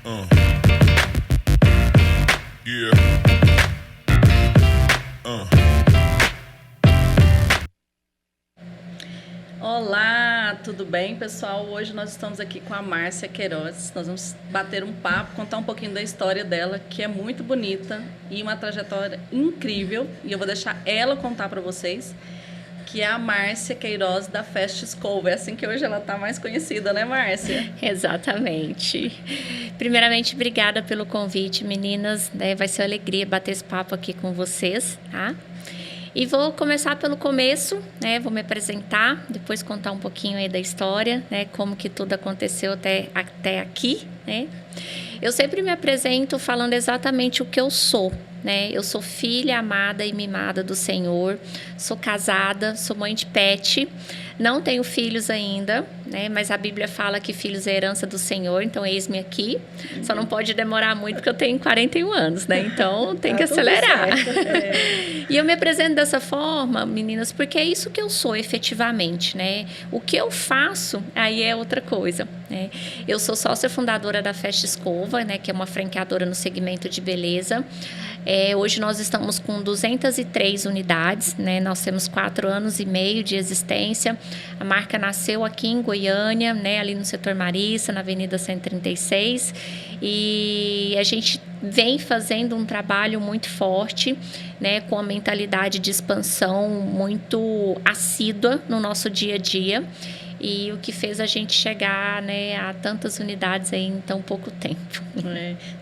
Uh. Yeah. Olá, tudo bem, pessoal? Hoje nós estamos aqui com a Márcia Queiroz. Nós vamos bater um papo, contar um pouquinho da história dela, que é muito bonita e uma trajetória incrível. E eu vou deixar ela contar para vocês, que é a Márcia Queiroz da Fast Escova. É assim que hoje ela está mais conhecida, né, Márcia? Exatamente. Primeiramente, obrigada pelo convite, meninas. Vai ser uma alegria bater esse papo aqui com vocês, tá? E vou começar pelo começo, né? Vou me apresentar, depois contar um pouquinho aí da história, né? Como que tudo aconteceu até aqui, né? Eu sempre me apresento falando exatamente o que eu sou, né? Eu sou filha amada e mimada do Senhor, sou casada, sou mãe de pet, não tenho filhos ainda, né? Mas a Bíblia fala que filhos é herança do Senhor, então eis-me aqui. Só não pode demorar muito porque eu tenho 41 anos, né? Então tem que acelerar. E eu me apresento dessa forma, meninas, porque é isso que eu sou efetivamente, né? O que eu faço, aí é outra coisa, né? Eu sou sócia fundadora da Fast Escova, né? Que é uma franqueadora no segmento de beleza. Hoje nós estamos com 203 unidades, né? Nós temos 4 anos e meio de existência. A marca nasceu aqui em Goiânia, né? Ali no setor Marista, na Avenida 136. E a gente vem fazendo um trabalho muito forte, né? Com a mentalidade de expansão muito assídua no nosso dia a dia. E o que fez a gente chegar, né, a tantas unidades aí em tão pouco tempo.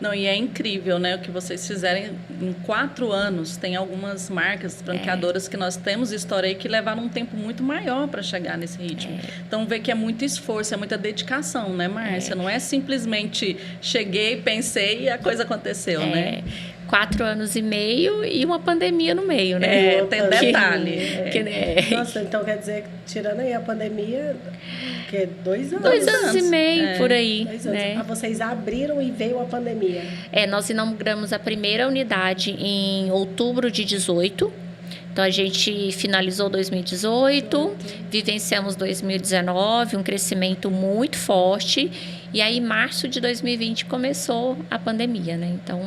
Não, e é incrível, né, o que vocês fizerem em 4 anos. Tem algumas marcas franqueadoras que nós temos história aí que levaram um tempo muito maior para chegar nesse ritmo. Então, vê que é muito esforço, é muita dedicação, né, Márcia? Não é simplesmente cheguei, pensei e a coisa aconteceu, né? 4 anos e meio e uma pandemia no meio, né? Tem detalhe. Nossa, então quer dizer, tirando aí a pandemia, que 2 anos? 2 anos e meio, por aí. 2 anos. Né? Vocês abriram e veio a pandemia. Nós inauguramos a primeira unidade em outubro de 18. Então, a gente finalizou 2018, vivenciamos 2019, um crescimento muito forte. E aí, em março de 2020, começou a pandemia, né? Então,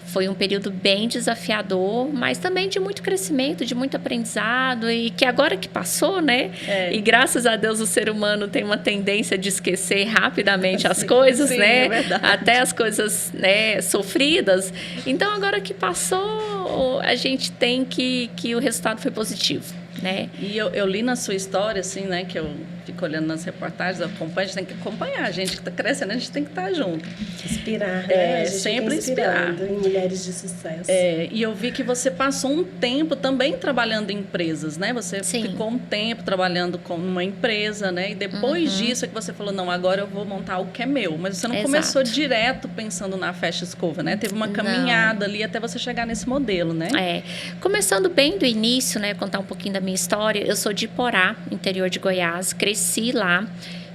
foi um período bem desafiador, mas também de muito crescimento, de muito aprendizado, e que agora que passou, né? E graças a Deus o ser humano tem uma tendência de esquecer rapidamente as coisas, né? Até as coisas, né, sofridas. Então, agora que passou, a gente tem que o resultado foi positivo, né? E eu li na sua história, assim, né, que eu fico olhando nas reportagens, a gente tem que acompanhar, a gente que está crescendo, a gente tem que estar junto. Inspirar, né? A gente sempre inspirar. Em mulheres de sucesso. E eu vi que você passou um tempo também trabalhando em empresas, né? Você ficou um tempo trabalhando com uma empresa, né? E depois disso é que você falou, não, agora eu vou montar algo que é meu. Mas você não começou direto pensando na Fast Escova, né? Teve uma caminhada ali até você chegar nesse modelo, né? Começando bem do início, né? Contar um pouquinho da minha história. Eu sou de Iporá, interior de Goiás, cresci lá,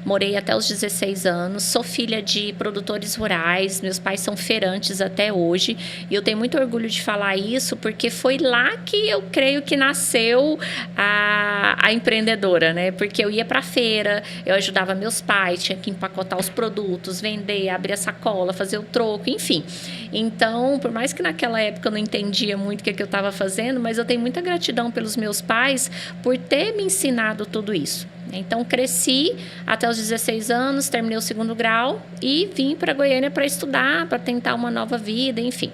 morei até os 16 anos, sou filha de produtores rurais, meus pais são feirantes até hoje, e eu tenho muito orgulho de falar isso, porque foi lá que eu creio que nasceu a empreendedora, né? Porque eu ia para a feira, eu ajudava meus pais, tinha que empacotar os produtos, vender, abrir a sacola, fazer o troco, enfim. Então, por mais que naquela época eu não entendia muito o que eu estava fazendo, mas eu tenho muita gratidão pelos meus pais por ter me ensinado tudo isso. Então, cresci até os 16 anos, terminei o 2º grau e vim para Goiânia para estudar, para tentar uma nova vida, enfim.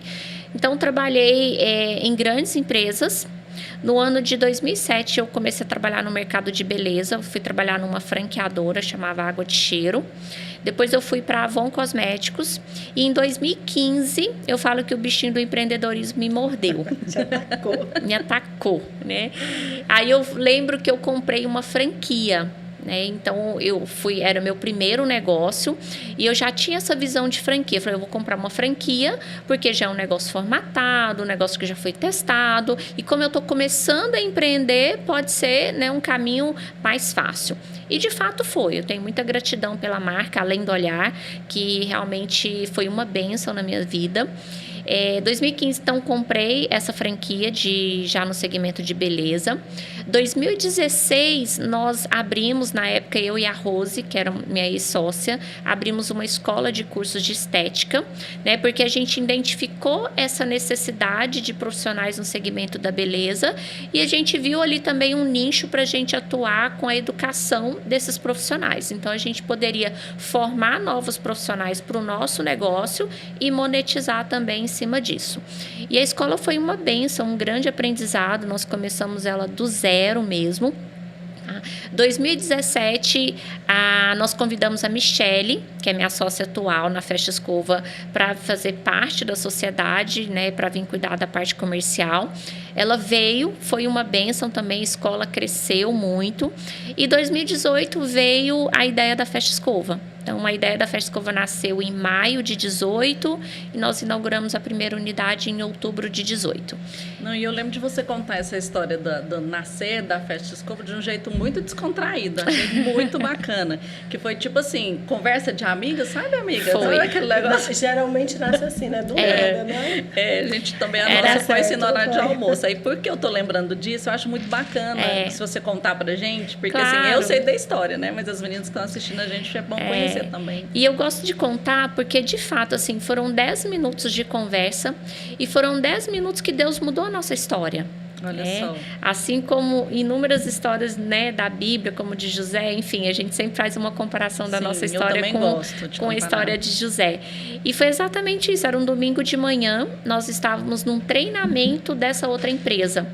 Então, trabalhei em grandes empresas. No ano de 2007, eu comecei a trabalhar no mercado de beleza. Eu fui trabalhar numa franqueadora, chamava Água de Cheiro. Depois eu fui para Avon Cosméticos. E em 2015, eu falo que o bichinho do empreendedorismo me mordeu. Me atacou, né? Aí eu lembro que eu comprei uma franquia. Né? Então, era meu primeiro negócio e eu já tinha essa visão de franquia. Eu falei, eu vou comprar uma franquia porque já é um negócio formatado, um negócio que já foi testado. E como eu estou começando a empreender, pode ser, né, um caminho mais fácil. E de fato foi. Eu tenho muita gratidão pela marca, além do olhar, que realmente foi uma bênção na minha vida. 2015, então, comprei essa franquia já no segmento de beleza. 2016, nós abrimos, na época, eu e a Rose, que era minha ex-sócia, abrimos uma escola de cursos de estética, né? Porque a gente identificou essa necessidade de profissionais no segmento da beleza e a gente viu ali também um nicho para a gente atuar com a educação desses profissionais. Então, a gente poderia formar novos profissionais para o nosso negócio e monetizar também em cima disso. E a escola foi uma bênção, um grande aprendizado. Nós começamos ela do zero mesmo. 2017, nós convidamos a Michele, que é minha sócia atual na Fecha Escova, para fazer parte da sociedade, né, para vir cuidar da parte comercial. Ela veio, foi uma bênção também, a escola cresceu muito. E 2018 veio a ideia da Fecha Escova. Então, a ideia da Fecha Escova nasceu em maio de 18 e nós inauguramos a primeira unidade em outubro de 18. Não, e eu lembro de você contar essa história do nascer da Fecha Escova de um jeito muito descontraído. Achei muito bacana. Que foi tipo assim, conversa de amiga, sabe, amiga? Foi. Sabe aquele negócio? Geralmente nasce assim, né? Do nada, né? A gente também, Era nossa foi assim no horário de certo, almoço. Aí, por que eu tô lembrando disso? Eu acho muito bacana se você contar pra gente. Porque assim, Claro. eu sei da história, né? Mas as meninas que estão assistindo a gente é bom conhecer também. E eu gosto de contar porque, de fato, assim, foram 10 minutos de conversa e foram 10 minutos que Deus mudou a nossa história. Olha só. Assim como inúmeras histórias, né, da Bíblia, como de José, enfim, a gente sempre faz uma comparação da Sim, nossa eu história também gosto de com a comparar. história de José. E foi exatamente isso, era um domingo de manhã, nós estávamos num treinamento dessa outra empresa.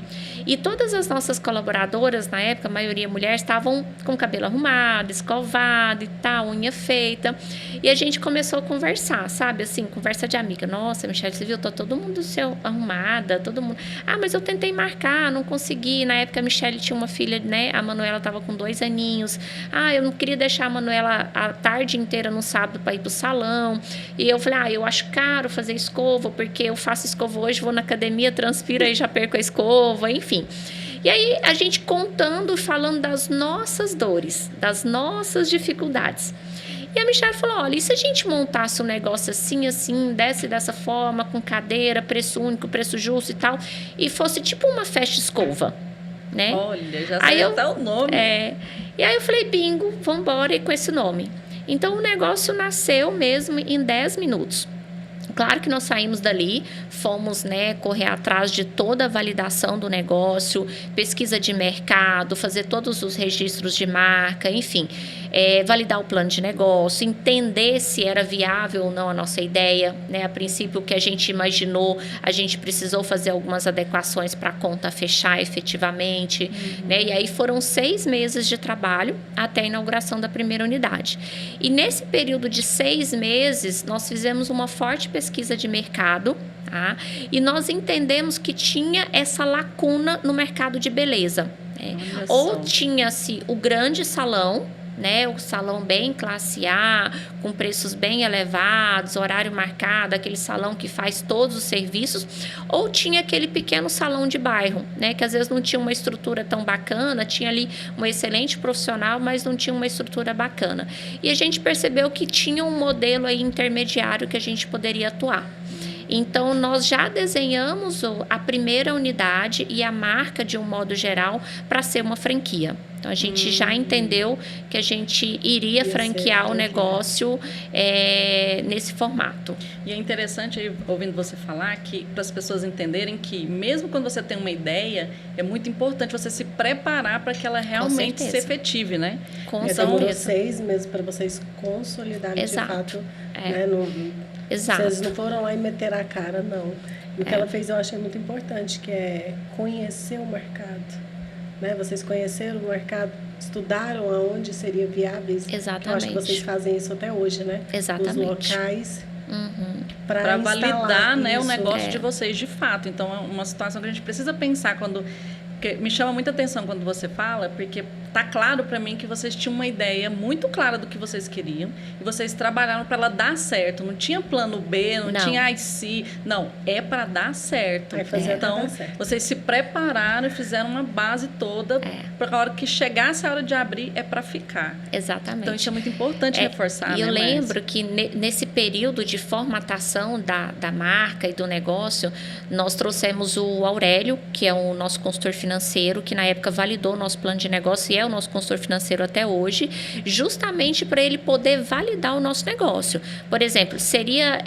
E todas as nossas colaboradoras, na época, a maioria mulher, estavam com o cabelo arrumado, escovado e tal, unha feita. E a gente começou a conversar, sabe? Assim, conversa de amiga. Nossa, Michele, você viu? Tá todo mundo arrumada, todo mundo... Ah, mas eu tentei marcar, não consegui. Na época, a Michele tinha uma filha, né? A Manuela estava com 2 aninhos. Ah, eu não queria deixar a Manuela a tarde inteira no sábado para ir pro salão. E eu falei, eu acho caro fazer escova, porque eu faço escova hoje, vou na academia, transpiro e já perco a escova, enfim. E aí, a gente contando, falando das nossas dores, das nossas dificuldades. E a Michele falou, olha, e se a gente montasse um negócio assim, dessa forma, com cadeira, preço único, preço justo e tal, e fosse tipo uma Fecha Escova, né? Olha, já sei até o nome. E aí eu falei, bingo, vamos embora com esse nome. Então, o negócio nasceu mesmo em 10 minutos. Claro que nós saímos dali, fomos, né, correr atrás de toda a validação do negócio, pesquisa de mercado, fazer todos os registros de marca, enfim, validar o plano de negócio, entender se era viável ou não a nossa ideia, né? A princípio, o que a gente imaginou, a gente precisou fazer algumas adequações para a conta fechar efetivamente, né? E aí foram 6 meses de trabalho até a inauguração da primeira unidade. E nesse período de 6 meses, nós fizemos uma forte pesquisa de mercado, tá? E nós entendemos que tinha essa lacuna no mercado de beleza. Ou tinha-se o grande salão, né, o salão bem classe A, com preços bem elevados, horário marcado, aquele salão que faz todos os serviços, ou tinha aquele pequeno salão de bairro, né, que às vezes não tinha uma estrutura tão bacana, tinha ali um excelente profissional, mas não tinha uma estrutura bacana. E a gente percebeu que tinha um modelo aí intermediário que a gente poderia atuar. Então, nós já desenhamos a primeira unidade e a marca, de um modo geral, para ser uma franquia. Então, a gente já entendeu que a gente iria franquear o negócio nesse formato. E é interessante, ouvindo você falar, que para as pessoas entenderem que, mesmo quando você tem uma ideia, é muito importante você se preparar para que ela realmente se efetive, né? Com Demorou certeza. 6 meses para vocês consolidarem de fato. Né? Exato. Vocês não foram lá e meter a cara, não. E o que ela fez eu achei muito importante, que é conhecer o mercado. Né? Vocês conheceram o mercado, estudaram aonde seria viáveis. Exatamente. Eu acho que vocês fazem isso até hoje, né? Exatamente. Os locais para validar, né, o isso. negócio de vocês de fato. Então, é uma situação que a gente precisa pensar quando... Porque me chama muita atenção quando você fala, porque tá claro para mim que vocês tinham uma ideia muito clara do que vocês queriam e vocês trabalharam para ela dar certo. Não tinha plano B, não tinha IC. Não, é para dar certo. Então, vocês se prepararam e fizeram uma base toda para a hora que chegasse a hora de abrir, é para ficar. Exatamente. Então, isso é muito importante reforçar, E eu né, lembro que nesse período de formatação da marca e do negócio, nós trouxemos o Aurélio, que é o nosso consultor financeiro, que na época validou o nosso plano de negócio e é o nosso consultor financeiro até hoje, justamente para ele poder validar o nosso negócio. Por exemplo, seria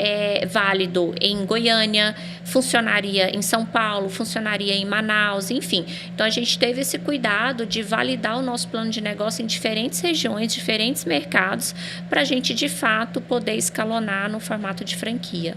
válido em Goiânia, funcionaria em São Paulo, funcionaria em Manaus, enfim. Então, a gente teve esse cuidado de validar o nosso plano de negócio em diferentes regiões, diferentes mercados, para a gente, de fato, poder escalonar no formato de franquia.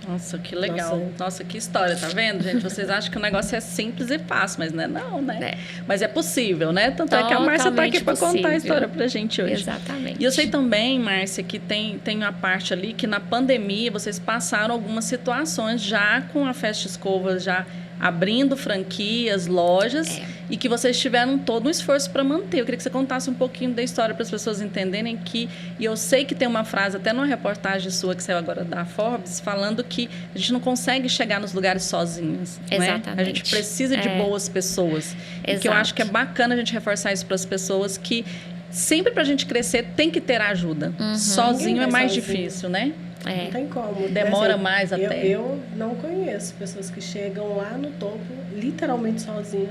Nossa, que legal. Nossa, que história, tá vendo, gente? Vocês acham que o negócio é simples e fácil, mas não é não, né? Mas é possível, né? Tanto é que a Márcia tá aqui para contar a história pra gente hoje. Exatamente. E eu sei também, Márcia, que tem uma parte ali que na pandemia vocês passaram algumas situações já com a Festa Escova, já abrindo franquias, lojas, e que vocês tiveram todo um esforço para manter. Eu queria que você contasse um pouquinho da história para as pessoas entenderem que... E eu sei que tem uma frase, até numa reportagem sua que saiu agora da Forbes, falando que a gente não consegue chegar nos lugares sozinhos. Exatamente. Né? A gente precisa de boas pessoas. E que eu acho que é bacana a gente reforçar isso para as pessoas, que sempre para a gente crescer tem que ter ajuda. Sozinho é mais difícil, né? Não tem como. Demora mais até. Eu não conheço pessoas que chegam lá no topo literalmente sozinhas.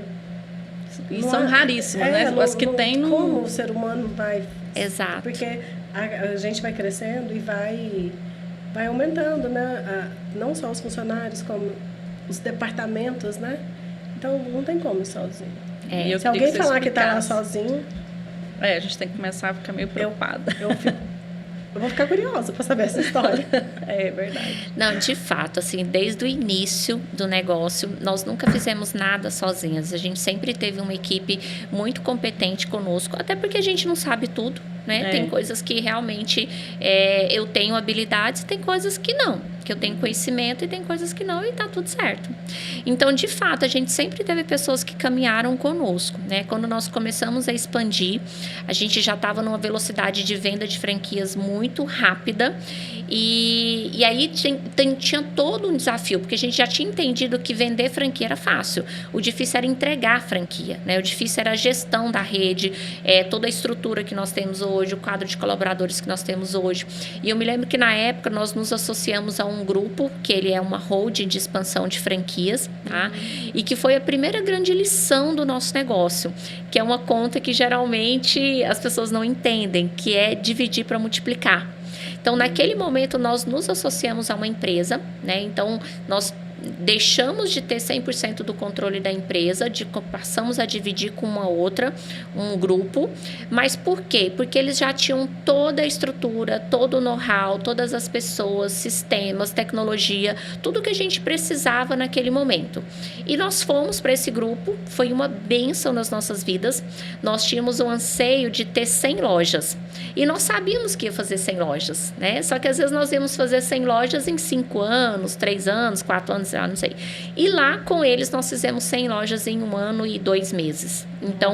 E são raríssimas, né? As que tem no... Como o ser humano vai... Exato. Porque a gente vai crescendo e vai aumentando, né? Não só os funcionários, como os departamentos, né? Então, não tem como ir sozinho. Se alguém falar que está lá sozinho... a gente tem que começar a ficar meio preocupada. Eu vou ficar curiosa para saber essa história. É verdade. Não, de fato, assim, desde o início do negócio, nós nunca fizemos nada sozinhas. A gente sempre teve uma equipe muito competente conosco, até porque a gente não sabe tudo, né? Tem coisas que realmente eu tenho habilidades, tem coisas que não, que eu tenho conhecimento, e tem coisas que não, e tá tudo certo. Então, de fato, a gente sempre teve pessoas que caminharam conosco, né? Quando nós começamos a expandir, a gente já estava numa velocidade de venda de franquias muito rápida, e aí tinha todo um desafio, porque a gente já tinha entendido que vender franquia era fácil. O difícil era entregar a franquia, né? O difícil era a gestão da rede, toda a estrutura que nós temos hoje, o quadro de colaboradores que nós temos hoje. E eu me lembro que, na época, nós nos associamos a um grupo, que ele é uma holding de expansão de franquias, tá? E que foi a primeira grande lição do nosso negócio, que é uma conta que geralmente as pessoas não entendem, que é dividir para multiplicar. Então, naquele momento, nós nos associamos a uma empresa, né? Então, nós deixamos de ter 100% do controle da empresa, passamos a dividir com uma outra, um grupo. Mas por quê? Porque eles já tinham toda a estrutura, todo o know-how, todas as pessoas, sistemas, tecnologia, tudo que a gente precisava naquele momento. E nós fomos para esse grupo, foi uma bênção nas nossas vidas. Nós tínhamos um anseio de ter 100 lojas. E nós sabíamos que ia fazer 100 lojas, né? Só que às vezes nós íamos fazer 100 lojas em 5 anos, 3 anos, 4 anos, não sei. E lá, com eles, nós fizemos 100 lojas em 1 ano e 2 meses. Então,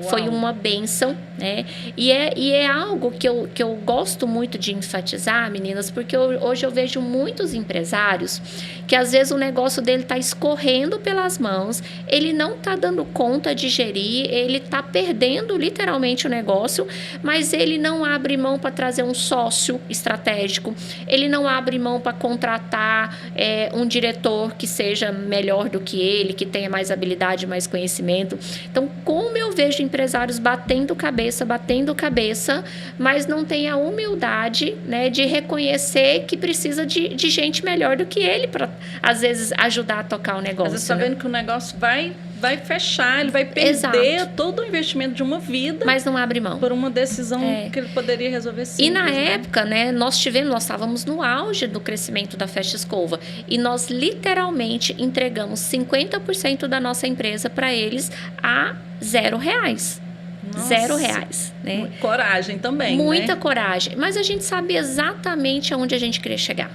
foi uma bênção, né? E é algo que eu gosto muito de enfatizar, meninas, porque hoje eu vejo muitos empresários que, às vezes, o negócio dele está escorrendo pelas mãos, ele não está dando conta de gerir, ele está perdendo, literalmente, o negócio, mas ele não abre mão para trazer um sócio estratégico, ele não abre mão para contratar um diretor que seja melhor do que ele, que tenha mais habilidade, mais conhecimento. Então, como eu vejo empresários batendo cabeça, mas não tem a humildade, né, de reconhecer que precisa de gente melhor do que ele para, às vezes, ajudar a tocar o negócio. Às vezes está vendo que o negócio vai fechar, ele vai perder todo o investimento de uma vida. Mas não abre mão. Por uma decisão que ele poderia resolver simples. E na época, né, nós estávamos no auge do crescimento da Festa Escova. E nós literalmente entregamos 50% da nossa empresa para eles a R$0. Nossa, R$0, né? Coragem também, Muita né? coragem. Mas a gente sabia exatamente aonde a gente queria chegar.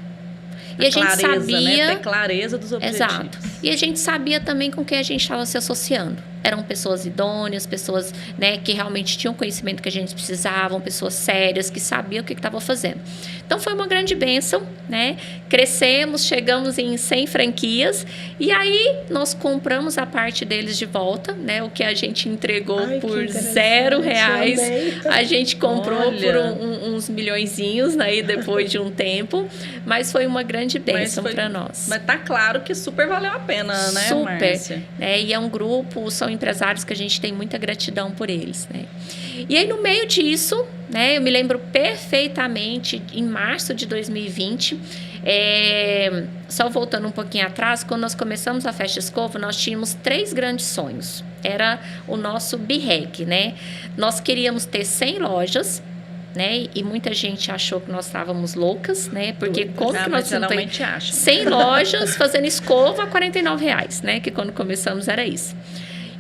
E a gente clareza, sabia... né? Ter clareza dos objetivos. Exato. E a gente sabia também com quem a gente estava se associando. Eram pessoas idôneas, pessoas, né, que realmente tinham o conhecimento que a gente precisava, pessoas sérias, que sabiam o que estavam fazendo. Então, foi uma grande bênção, né? Crescemos, chegamos em 100 franquias e aí nós compramos a parte deles de volta, né? O que a gente entregou por R$0, a gente comprou por uns milhõezinhos, né? Depois de um tempo, mas foi uma grande bênção para nós. Mas tá claro que super valeu a pena, né, super, Márcia? Né? E é um grupo, são empresários que a gente tem muita gratidão por eles, né? E aí, no meio disso, né, eu me lembro perfeitamente, em março de 2020, só voltando um pouquinho atrás, quando nós começamos a Festa Escova, nós tínhamos 3 grandes sonhos. Era o nosso BREG, né? Nós queríamos ter 100 lojas, né? E muita gente achou que nós estávamos loucas, né? Porque como que nós não tem 100 lojas fazendo escova a R$49, né? Que quando começamos era isso.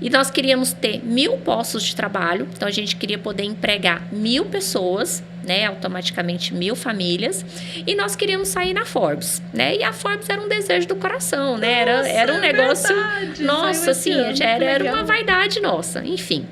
E nós queríamos ter 1.000 postos de trabalho, então a gente queria poder empregar 1.000 pessoas, né, automaticamente 1.000 famílias, e nós queríamos sair na Forbes, né, e a Forbes era um desejo do coração, né, era um negócio, verdade, nossa, assim, era uma vaidade nossa, enfim.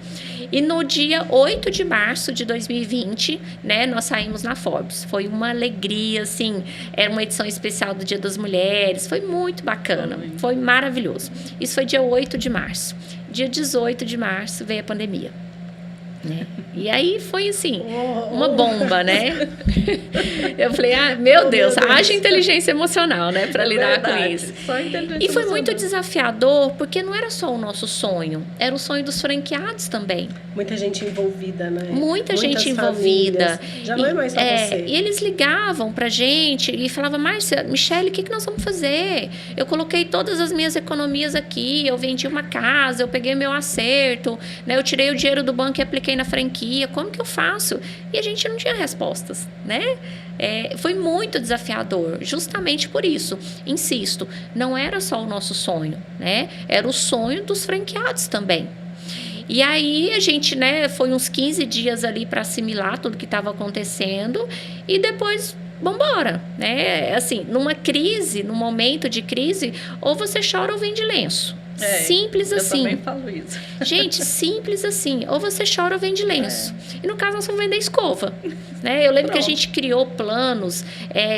E no dia 8 de março de 2020, né, nós saímos na Forbes. Foi uma alegria, assim, era uma edição especial do Dia das Mulheres, foi muito bacana, foi maravilhoso. Isso foi dia 8 de março. Dia 18 de março veio a pandemia. Né? E aí foi assim, uma bomba, né? Eu falei, meu Deus, haja inteligência emocional, né? Para lidar com isso. E foi muito desafiador, porque não era só o nosso sonho, era o sonho dos franqueados também. Muita gente envolvida, né? Muitas gente envolvida. Já não é mais só você. E eles ligavam pra gente e falavam, Márcia, Michele, o que nós vamos fazer? Eu coloquei todas as minhas economias aqui, eu vendi uma casa, eu peguei meu acerto, né? Eu tirei o dinheiro do banco e apliquei na franquia, como que eu faço? E a gente não tinha respostas, né? Foi muito desafiador, justamente por isso, insisto, não era só o nosso sonho, né? Era o sonho dos franqueados também. E aí a gente, né, foi uns 15 dias ali para assimilar tudo que estava acontecendo e depois vambora, né? Assim, numa crise, num momento de crise, ou você chora ou vende lenço. Simples assim. Eu também falo isso. Gente, simples assim. Ou você chora ou vende lenço. E no caso, nós vamos vender escova. Né? Eu lembro que a gente criou planos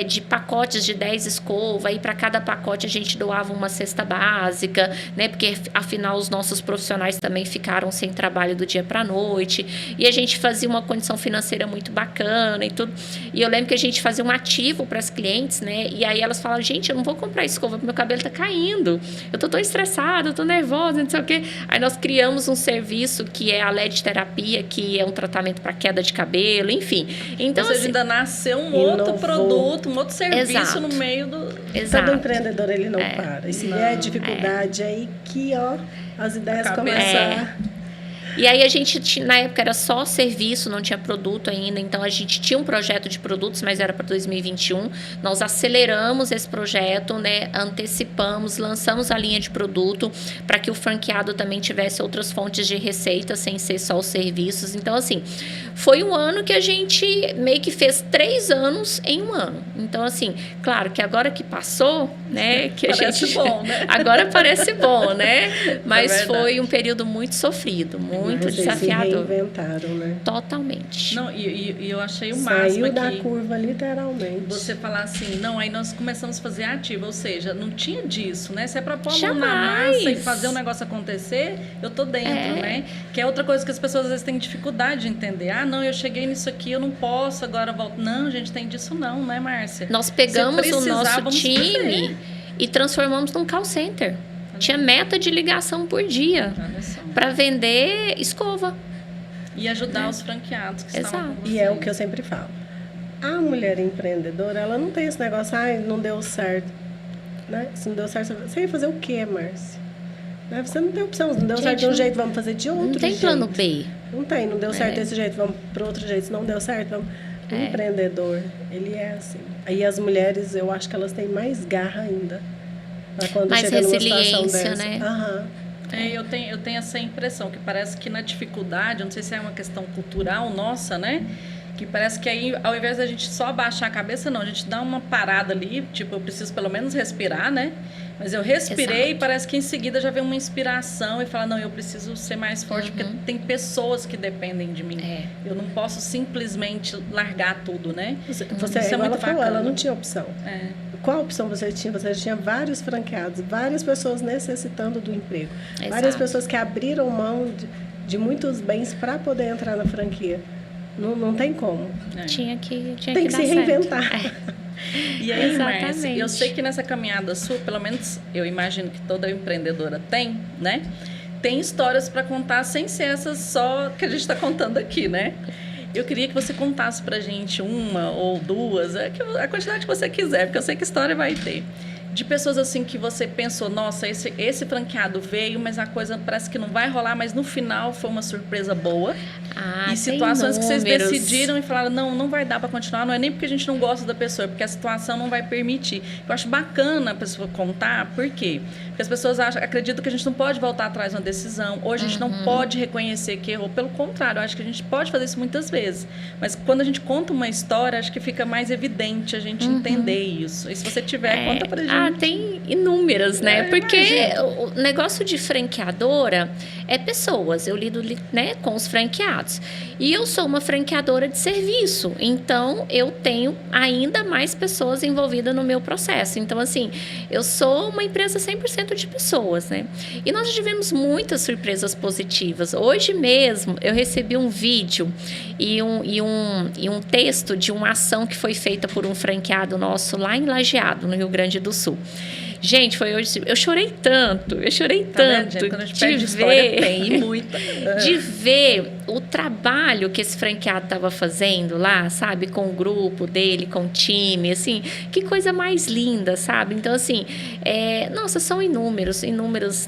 de pacotes de 10 escovas. E para cada pacote a gente doava uma cesta básica. Né? Porque, afinal, os nossos profissionais também ficaram sem trabalho do dia para a noite. E a gente fazia uma condição financeira muito bacana e tudo. E eu lembro que a gente fazia um ativo para as clientes. Né? E aí elas falavam, gente, eu não vou comprar escova porque meu cabelo está caindo. Eu tô tão estressada, eu tô nervosa, não sei o quê. Aí nós criamos um serviço que é a LED terapia, que é um tratamento para queda de cabelo, enfim. Então, ou seja, ainda nasceu um outro produto, um outro serviço no meio do... Exato. Todo empreendedor, ele não para. E se vier dificuldade, aí que, as ideias começam E aí a gente, na época, era só serviço, não tinha produto ainda. Então, a gente tinha um projeto de produtos, mas era para 2021. Nós aceleramos esse projeto, né? Antecipamos, lançamos a linha de produto para que o franqueado também tivesse outras fontes de receita, sem ser só os serviços. Então, assim, foi um ano que a gente meio que fez 3 anos em um ano. Então, assim, claro que agora que passou, né? Que parece bom, né? Agora parece bom, né? Mas foi um período muito sofrido, muito desafiador. Se reinventaram, né? Totalmente. Não, e eu achei o máximo Saiu da curva, literalmente. Você falar assim, não, aí nós começamos a fazer ativo, ou seja, não tinha disso, né? Se é pra pôr a mão na massa e fazer o negócio acontecer, eu tô dentro, né? Que é outra coisa que as pessoas às vezes têm dificuldade de entender. Ah, não, eu cheguei nisso aqui, eu não posso, agora volto. Não, gente, tem disso não, né, Márcia? Nós pegamos o nosso time e transformamos num call center. Tinha meta de ligação por dia para vender escova. E ajudar os franqueados que estavam com vocês. E é o que eu sempre falo. A mulher empreendedora, ela não tem esse negócio, não deu certo. Né? Se não deu certo, você ia fazer o quê, Márcia? Né? Você não tem opção, se não deu certo de um jeito, vamos fazer de outro jeito. Não tem plano B. Não deu certo desse jeito, vamos para outro jeito. Se não deu certo, vamos... O empreendedor, ele é assim. Aí as mulheres, eu acho que elas têm mais garra ainda. Quando mais chega resiliência, numa situação dessa. né? Eu tenho essa impressão, que parece que na dificuldade, não sei se é uma questão cultural nossa, né? Que parece que aí, ao invés da gente só abaixar a cabeça, não, a gente dá uma parada ali, tipo, eu preciso pelo menos respirar, né? Mas eu respirei Exato. e parece que em seguida já veio uma inspiração e fala, não, eu preciso ser mais forte, porque tem pessoas que dependem de mim. Eu não posso simplesmente largar tudo, né? Você Isso é igual muito ela falou, bacana. ela não tinha opção. Qual opção você tinha? Você tinha vários franqueados, várias pessoas necessitando do emprego. Exato. Várias pessoas que abriram mão de muitos bens para poder entrar na franquia. Não tem como. Tinha que Tem que se reinventar. E aí, Exatamente. Márcia, eu sei que nessa caminhada sua, pelo menos eu imagino que toda empreendedora tem, né? Tem histórias para contar sem ser essas só que a gente está contando aqui, né? Eu queria que você contasse pra gente uma ou duas, a quantidade que você quiser, porque eu sei que história vai ter. De pessoas assim que você pensou, nossa, esse franqueado veio, mas a coisa parece que não vai rolar, mas no final foi uma surpresa boa. E situações que vocês decidiram e falaram, não vai dar para continuar, não é nem porque a gente não gosta da pessoa, é porque a situação não vai permitir. Eu acho bacana a pessoa contar, por quê? Porque as pessoas acreditam que a gente não pode voltar atrás de uma decisão, ou a gente não pode reconhecer que errou. Pelo contrário, eu acho que a gente pode fazer isso muitas vezes. Mas quando a gente conta uma história, acho que fica mais evidente a gente entender isso. E se você tiver, conta pra gente. Tem inúmeras, né? Porque o negócio de franqueadora é pessoas. Eu lido, né, com os franqueados. E eu sou uma franqueadora de serviço. Então, eu tenho ainda mais pessoas envolvidas no meu processo. Então, assim, eu sou uma empresa 100% de pessoas, né? E nós tivemos muitas surpresas positivas. Hoje mesmo, eu recebi um vídeo e um texto de uma ação que foi feita por um franqueado nosso lá em Lajeado, no Rio Grande do Sul. Gente, foi hoje. Eu chorei tanto Vendo, gente? Quando a gente pede história, tem muita. De ver o trabalho que esse franqueado estava fazendo lá, sabe? Com o grupo dele, com o time, assim, que coisa mais linda, sabe? Então, assim, nossa, são inúmeros,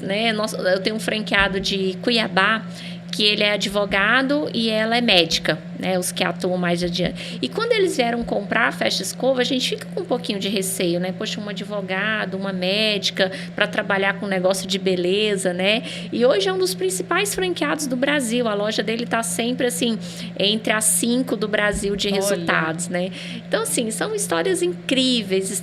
né? Eu tenho um franqueado de Cuiabá, que ele é advogado e ela é médica, né? Os que atuam mais adiante. E quando eles vieram comprar a Festa Escova, a gente fica com um pouquinho de receio, né? Poxa, um advogado, uma médica, para trabalhar com negócio de beleza, né? E hoje é um dos principais franqueados do Brasil. A loja dele está sempre, assim, entre as 5 do Brasil de resultados, né? Então, assim, são histórias incríveis.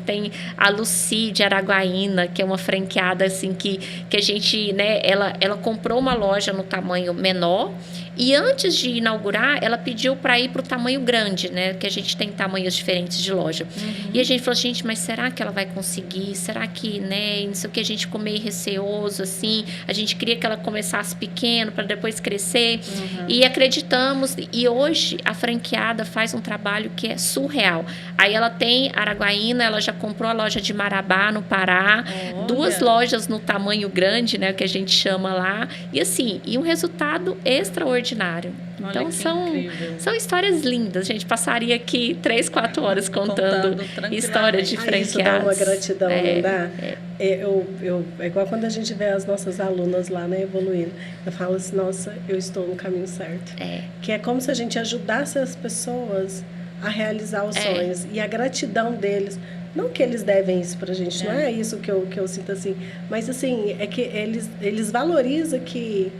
Tem a Lucy de Araguaína, que é uma franqueada, assim, que a gente, né? Ela comprou uma loja no tamanho menor e antes de inaugurar, ela pediu para ir para o tamanho grande, né? Que a gente tem tamanhos diferentes de loja. E a gente falou, gente, mas será que ela vai conseguir? Será que, né? Não sei o que, a gente ficou meio receoso, assim. A gente queria que ela começasse pequeno para depois crescer. E acreditamos. E hoje a franqueada faz um trabalho que é surreal. Aí ela tem Araguaína, ela já comprou a loja de Marabá, no Pará. 2 lojas no tamanho grande, né? Que a gente chama lá. E assim, um resultado extraordinário. Então, são histórias lindas. A gente passaria aqui 3, 4 horas contando história de franqueados. Isso dá uma gratidão, não dá? É igual quando a gente vê as nossas alunas lá, né, evoluindo. Eu falo assim, nossa, eu estou no caminho certo. Que é como se a gente ajudasse as pessoas a realizar os sonhos. E a gratidão deles... Não que eles devem isso pra gente, não é isso que eu sinto assim. Mas, assim, é que eles valorizam que...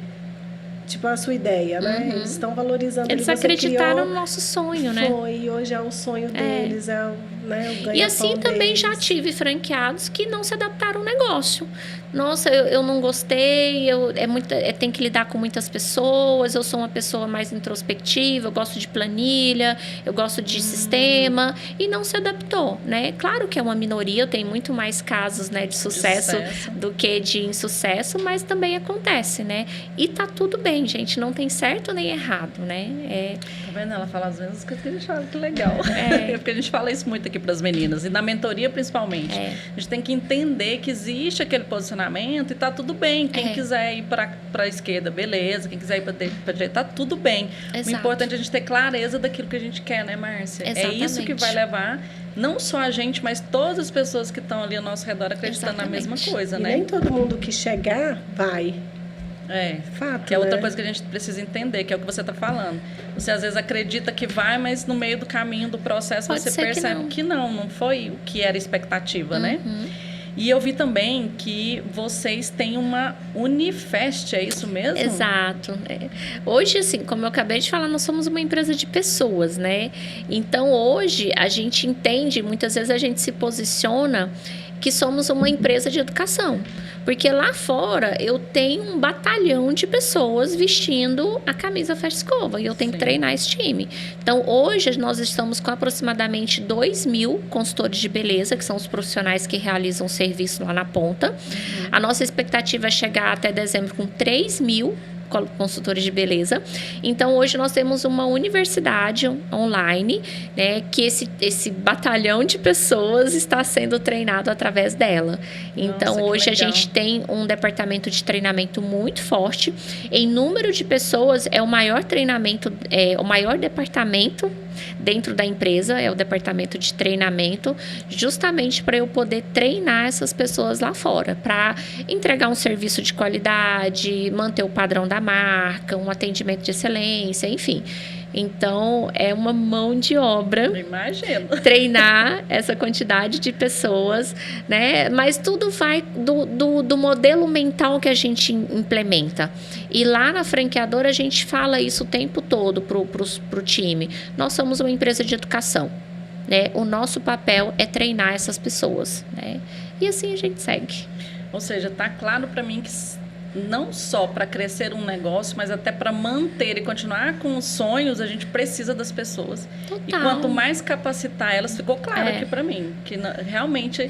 Tipo, a sua ideia, né? Eles estão valorizando. Eles acreditaram no nosso sonho, né? E hoje é o sonho deles, o ganha-pão E assim também deles. já tive franqueados que não se adaptaram ao negócio. Nossa, eu não gostei, tem que lidar com muitas pessoas, eu sou uma pessoa mais introspectiva, eu gosto de planilha, eu gosto de sistema, e não se adaptou, né? Claro que é uma minoria, eu tenho muito mais casos, né, de sucesso do que de insucesso, mas também acontece, né? E tá tudo bem, gente, não tem certo nem errado, né? Tá vendo? Ela fala às vezes que a gente fala que legal. Porque a gente fala isso muito aqui para as meninas, e na mentoria principalmente. A gente tem que entender que existe aquele posicionamento e tá tudo bem. Quem quiser ir para a esquerda, beleza. Quem quiser ir para a direita, tá tudo bem. Exato. O importante é a gente ter clareza daquilo que a gente quer, né, Márcia? Exatamente. É isso que vai levar não só a gente, mas todas as pessoas que estão ali ao nosso redor acreditando na mesma coisa, né? E nem todo mundo que chegar vai. Fato, que é outra coisa que a gente precisa entender, que é o que você está falando. Você às vezes acredita que vai, mas no meio do caminho do processo você percebe que não foi o que era expectativa, né? E eu vi também que vocês têm uma Unifest, é isso mesmo? Exato. Hoje, assim, como eu acabei de falar, nós somos uma empresa de pessoas, né? Então, hoje, a gente entende, muitas vezes a gente se posiciona que somos uma empresa de educação. Porque lá fora eu tenho um batalhão de pessoas vestindo a camisa Fecha Escova e eu tenho que treinar esse time. Então, hoje nós estamos com aproximadamente 2.000 consultores de beleza, que são os profissionais que realizam serviço lá na ponta. A nossa expectativa é chegar até dezembro com 3.000 consultores de beleza. Então, hoje nós temos uma universidade online, né, que esse batalhão de pessoas está sendo treinado através dela. Então, nossa, hoje a gente tem um departamento de treinamento muito forte. Em número de pessoas, é o maior treinamento, o maior departamento dentro da empresa, é o departamento de treinamento, justamente para eu poder treinar essas pessoas lá fora, para entregar um serviço de qualidade, manter o padrão da marca, um atendimento de excelência, enfim. Então, é uma mão de obra. Imagino. Treinar essa quantidade de pessoas, né? Mas tudo vai do modelo mental que a gente implementa. E lá na franqueadora, a gente fala isso o tempo todo pro time. Nós somos uma empresa de educação, né? O nosso papel é treinar essas pessoas, né? E assim a gente segue. Ou seja, tá claro para mim que não só para crescer um negócio, mas até para manter e continuar com os sonhos, a gente precisa das pessoas. Total. E quanto mais capacitar elas, ficou claro aqui para mim, que realmente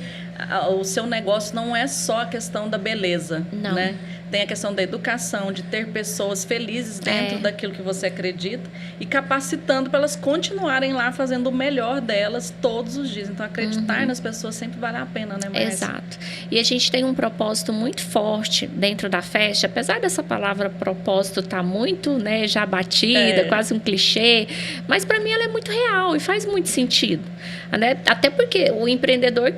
o seu negócio não é só a questão da beleza, não, né? Tem a questão da educação, de ter pessoas felizes dentro daquilo que você acredita e capacitando para elas continuarem lá fazendo o melhor delas todos os dias. Então, acreditar nas pessoas sempre vale a pena, né, Márcia? Exato. E a gente tem um propósito muito forte dentro da Fest, apesar dessa palavra propósito estar muito, né, já batida, quase um clichê, mas para mim ela é muito real e faz muito sentido, né? Até porque o empreendedor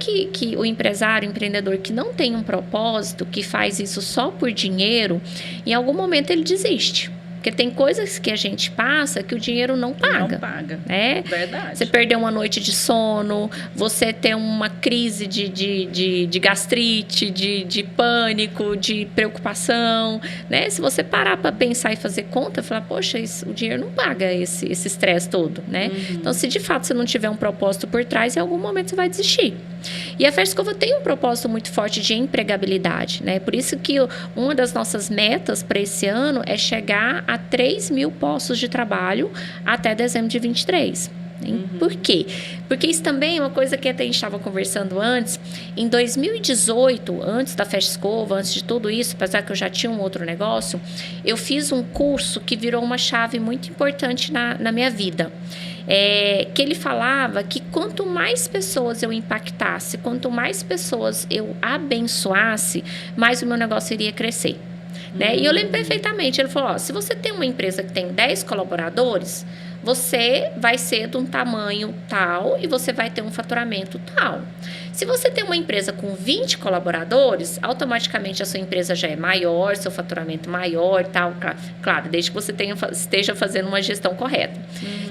o empreendedor que não tem um propósito, que faz isso só por dinheiro, em algum momento ele desiste. Porque tem coisas que a gente passa que o dinheiro não paga. Não paga, né? Verdade. Você perdeu uma noite de sono, você tem uma crise de gastrite, de pânico, de preocupação, né? Se você parar para pensar e fazer conta, falar, poxa, o dinheiro não paga esse estresse todo, né? Então, se de fato você não tiver um propósito por trás, em algum momento você vai desistir. E a Fecha Escova tem um propósito muito forte de empregabilidade, né? Por isso que uma das nossas metas para esse ano é chegar a 3.000 postos de trabalho até dezembro de 2023. Por quê? Porque isso também é uma coisa que até a gente estava conversando antes. Em 2018, antes da Fecha Escova, antes de tudo isso, apesar que eu já tinha um outro negócio, eu fiz um curso que virou uma chave muito importante na minha vida. Que ele falava que quanto mais pessoas eu impactasse, quanto mais pessoas eu abençoasse, mais o meu negócio iria crescer. Né? E eu lembro perfeitamente, ele falou, se você tem uma empresa que tem 10 colaboradores, você vai ser de um tamanho tal e você vai ter um faturamento tal. Se você tem uma empresa com 20 colaboradores, automaticamente a sua empresa já é maior, seu faturamento maior, tal, claro, desde que você esteja fazendo uma gestão correta.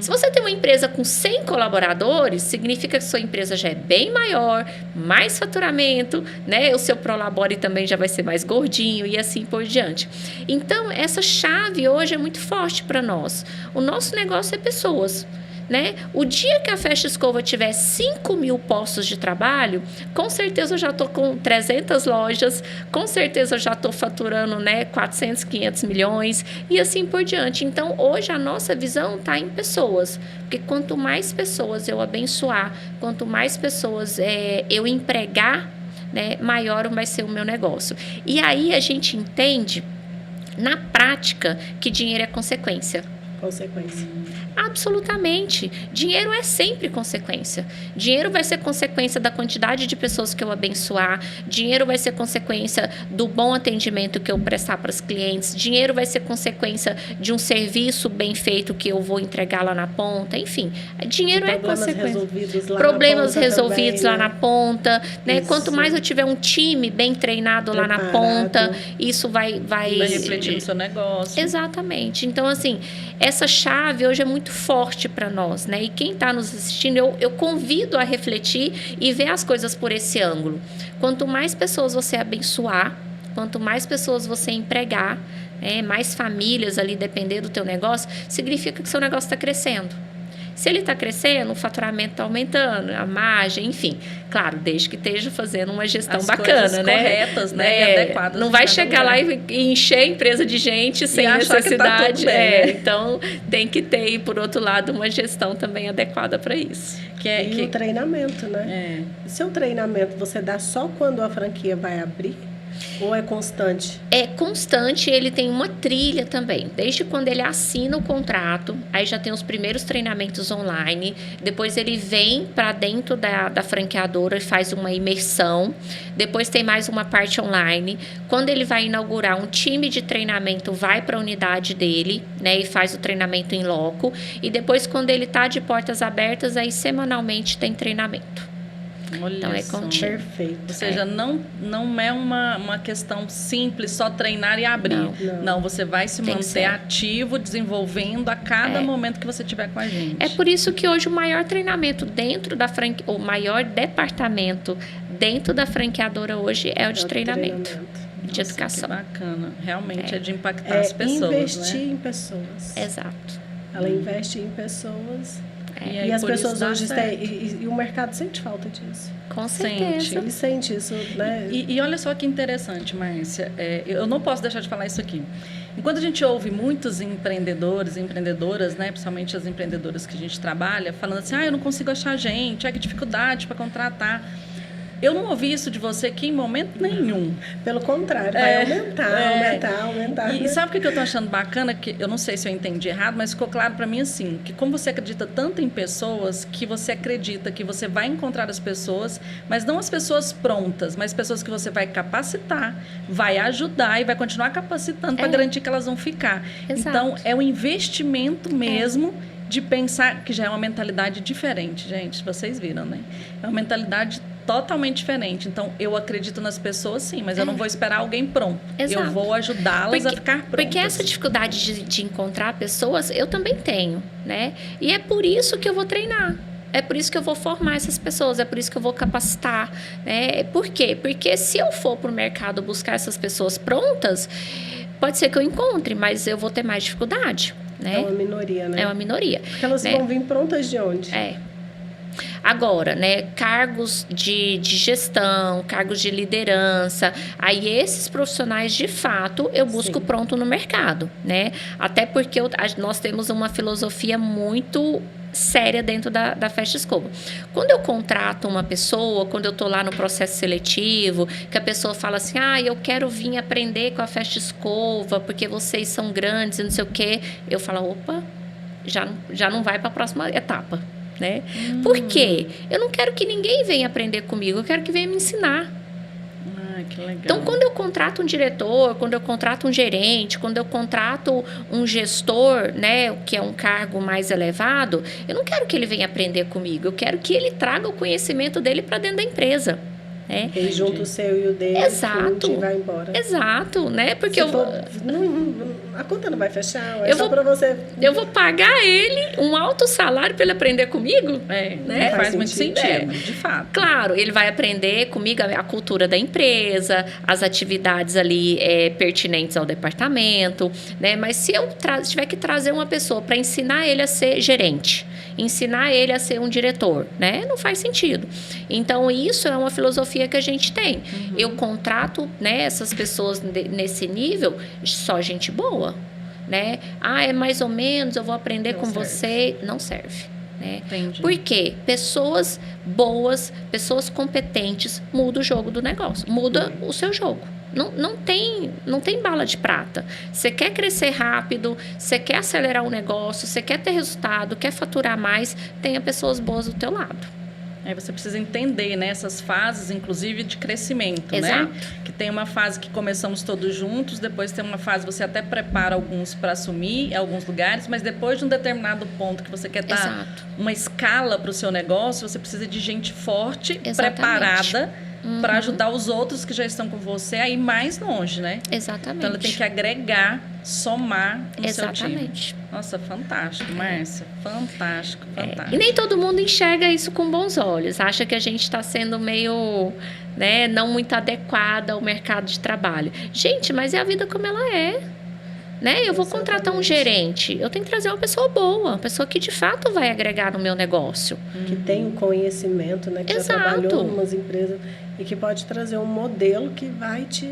Se você tem uma empresa com 100 colaboradores, significa que sua empresa já é bem maior, mais faturamento, né? O seu Prolabore também já vai ser mais gordinho e assim por diante. Então, essa chave hoje é muito forte para nós. O nosso negócio é pessoas. Né? O dia que a Fecha Escova tiver 5.000 postos de trabalho, com certeza eu já estou com 300 lojas, com certeza eu já estou faturando, né, 400, 500 milhões e assim por diante. Então, hoje a nossa visão está em pessoas, porque quanto mais pessoas eu abençoar, quanto mais pessoas eu empregar, né, maior vai ser o meu negócio. E aí a gente entende, na prática, que dinheiro é consequência. Absolutamente. Dinheiro é sempre consequência. Dinheiro vai ser consequência da quantidade de pessoas que eu abençoar. Dinheiro vai ser consequência do bom atendimento que eu prestar para os clientes. Dinheiro vai ser consequência de um serviço bem feito que eu vou entregar lá na ponta. Enfim, dinheiro é consequência. Problemas resolvidos lá na ponta. Né? Quanto mais eu tiver um time bem treinado lá na ponta, isso vai refletir no seu negócio. Exatamente. Então, assim, essa chave hoje é muito forte para nós, né? E quem está nos assistindo, eu convido a refletir e ver as coisas por esse ângulo. Quanto mais pessoas você abençoar, quanto mais pessoas você empregar, mais famílias ali depender do teu negócio, significa que seu negócio está crescendo. Se ele está crescendo, o faturamento está aumentando, a margem, enfim. Claro, desde que esteja fazendo uma gestão as bacana, né? Corretas, né? E adequadas. Não vai chegar lá e encher a empresa de gente sem necessidade. Então, tem que ter, por outro lado, uma gestão também adequada para isso. O treinamento, né? Seu treinamento você dá só quando a franquia vai abrir? Ou é constante? É constante, ele tem uma trilha também. Desde quando ele assina o contrato, aí já tem os primeiros treinamentos online. Depois ele vem para dentro da franqueadora e faz uma imersão. Depois tem mais uma parte online. Quando ele vai inaugurar, um time de treinamento vai para a unidade dele, né? E faz o treinamento em loco. E depois, quando ele está de portas abertas, aí semanalmente tem treinamento. Olha, então é contínuo. Perfeito. Ou seja, não é uma questão simples, só treinar e abrir. Não, você vai se manter ativo, desenvolvendo a cada momento que você tiver com a gente. É por isso que hoje o maior treinamento dentro da franquia, o maior departamento dentro da franqueadora hoje é o de treinamento. De educação. Que bacana. Realmente é de impactar as pessoas. Investir em pessoas. Exato. Ela investe em pessoas. E as pessoas hoje têm... E o mercado sente falta disso. Com certeza. Ele sente isso, né? E olha só que interessante, Márcia. Eu não posso deixar de falar isso aqui. Enquanto a gente ouve muitos empreendedores e empreendedoras, né, principalmente as empreendedoras que a gente trabalha, falando assim, eu não consigo achar gente, que dificuldade para contratar. Eu não ouvi isso de você aqui em momento nenhum. Pelo contrário, vai aumentar. E sabe o que eu tô achando bacana? Que eu não sei se eu entendi errado, mas ficou claro para mim assim, que como você acredita tanto em pessoas, que você acredita que você vai encontrar as pessoas, mas não as pessoas prontas, mas pessoas que você vai capacitar, vai ajudar e vai continuar capacitando para garantir que elas vão ficar. Exato. Então, é um investimento mesmo de pensar, que já é uma mentalidade diferente, gente, vocês viram, né? É uma mentalidade totalmente diferente. Então, eu acredito nas pessoas, sim, mas eu não vou esperar alguém pronto. Exato. Eu vou ajudá-las a ficar prontas. Porque essa dificuldade de encontrar pessoas, eu também tenho, né? E é por isso que eu vou treinar. É por isso que eu vou formar essas pessoas, é por isso que eu vou capacitar, né? Por quê? Porque se eu for para o mercado buscar essas pessoas prontas, pode ser que eu encontre, mas eu vou ter mais dificuldade, né? É uma minoria, né? É uma minoria. Porque elas vão vir prontas de onde? Agora, né, cargos de gestão, cargos de liderança, aí esses profissionais, de fato, eu busco pronto no mercado, né? Até porque nós temos uma filosofia muito séria dentro da Fast Escova. Quando eu contrato uma pessoa, quando eu estou lá no processo seletivo, que a pessoa fala assim, eu quero vir aprender com a Fast Escova, porque vocês são grandes e não sei o quê, eu falo, opa, já não vai para a próxima etapa. Né? Por quê? Eu não quero que ninguém venha aprender comigo, eu quero que venha me ensinar. Que legal. Então, quando eu contrato um diretor, quando eu contrato um gerente, quando eu contrato um gestor, né, que é um cargo mais elevado, eu não quero que ele venha aprender comigo, eu quero que ele traga o conhecimento dele para dentro da empresa. Ele junta o seu e o dele. Exato. E vai embora. Exato, né? Porque a conta não vai fechar, para você. Eu vou pagar ele um alto salário para ele aprender comigo? Né? Faz muito sentido, de fato. Claro, ele vai aprender comigo a cultura da empresa, as atividades ali pertinentes ao departamento, né? Mas se eu tiver que trazer uma pessoa para ensinar ele a ser gerente, ensinar ele a ser um diretor, né? Não faz sentido. Então, isso é uma filosofia que a gente tem. Eu contrato, né, essas pessoas nesse nível, só gente boa, né? É mais ou menos, eu vou aprender com você. Não serve. Né? Por quê? Pessoas boas, pessoas competentes, muda o jogo do negócio, muda o seu jogo. Não tem bala de prata. Você quer crescer rápido, você quer acelerar o negócio, você quer ter resultado, quer faturar mais, tenha pessoas boas do teu lado. Aí você precisa entender, né, essas fases, inclusive, de crescimento, Exato. né? Que tem uma fase que começamos todos juntos, depois tem uma fase que você até prepara alguns para assumir em alguns lugares, mas depois de um determinado ponto que você quer dar uma escala para o seu negócio, você precisa de gente forte, preparada, para ajudar os outros que já estão com você a ir mais longe, né? Exatamente. Então, ela tem que agregar, somar no seu time. Exatamente. Nossa, fantástico, Márcia. Fantástico. E nem todo mundo enxerga isso com bons olhos. Acha que a gente está sendo meio, né, não muito adequada ao mercado de trabalho. Gente, mas é a vida como ela é. né? Eu vou contratar um gerente, eu tenho que trazer uma pessoa boa, uma pessoa que de fato vai agregar no meu negócio. Que tem um conhecimento, né? Que Exato. já trabalhou em umas empresas e que pode trazer um modelo que vai te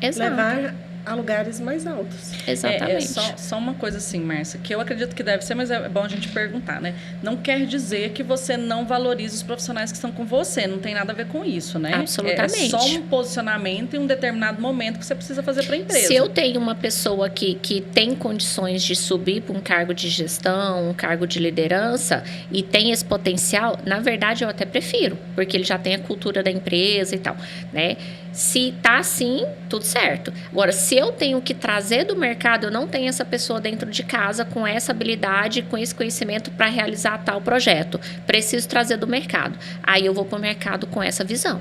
Exato. levar a lugares mais altos. Exatamente. Só uma coisa assim, Márcia, que eu acredito que deve ser, mas é bom a gente perguntar, né? Não quer dizer que você não valoriza os profissionais que estão com você, não tem nada a ver com isso, né? Absolutamente. É só um posicionamento em um determinado momento que você precisa fazer para a empresa. Se eu tenho uma pessoa que tem condições de subir para um cargo de gestão, um cargo de liderança, e tem esse potencial, na verdade eu até prefiro, porque ele já tem a cultura da empresa e tal, né? Se tá assim, tudo certo. Agora, se eu tenho que trazer do mercado, eu não tenho essa pessoa dentro de casa com essa habilidade, com esse conhecimento para realizar tal projeto. Preciso trazer do mercado. Aí eu vou para o mercado com essa visão.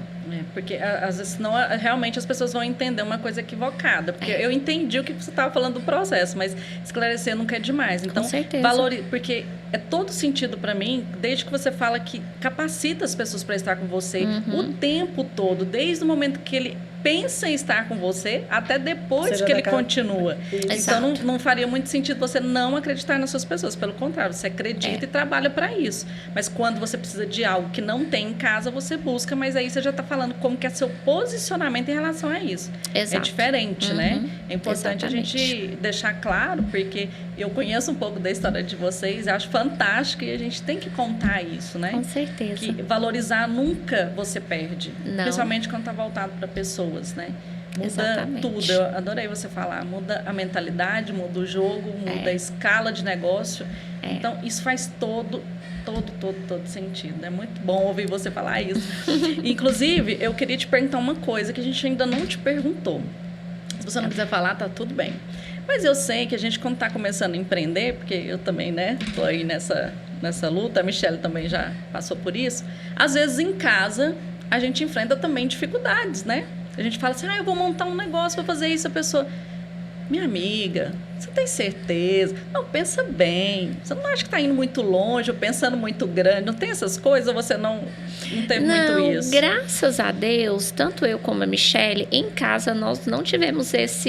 Porque às vezes senão realmente as pessoas vão entender uma coisa equivocada. Porque eu entendi o que você estava falando do processo, mas esclarecer nunca é demais. Então, com certeza. Porque é todo sentido para mim, desde que você fala que capacita as pessoas para estar com você o tempo todo, desde o momento que ele pensa em estar com você até depois que ele continua. Então, não faria muito sentido você não acreditar nas suas pessoas. Pelo contrário, você acredita e trabalha para isso. Mas quando você precisa de algo que não tem em casa, você busca, mas aí você já está falando como que é seu posicionamento em relação a isso. Exato. É diferente, né? É importante Exatamente. a gente deixar claro, porque eu conheço um pouco da história de vocês, acho fantástico e a gente tem que contar isso, né? Com certeza. Que valorizar nunca você perde. Não. Principalmente quando está voltado para pessoas, né? Muda Exatamente. tudo. Eu adorei você falar. Muda a mentalidade, muda o jogo, muda a escala de negócio. Então, isso faz todo sentido. É muito bom ouvir você falar isso. Inclusive, eu queria te perguntar uma coisa que a gente ainda não te perguntou. Se você não quiser falar, tá tudo bem. Mas eu sei que a gente, quando está começando a empreender, porque eu também, né, tô aí nessa luta, a Michelle também já passou por isso, às vezes em casa a gente enfrenta também dificuldades, né? A gente fala assim, eu vou montar um negócio, vou fazer isso, a pessoa... Minha amiga, você tem certeza? Não, pensa bem. Você não acha que está indo muito longe ou pensando muito grande? Não tem essas coisas ou você não teve muito isso? Graças a Deus, tanto eu como a Michelle, em casa nós não tivemos esse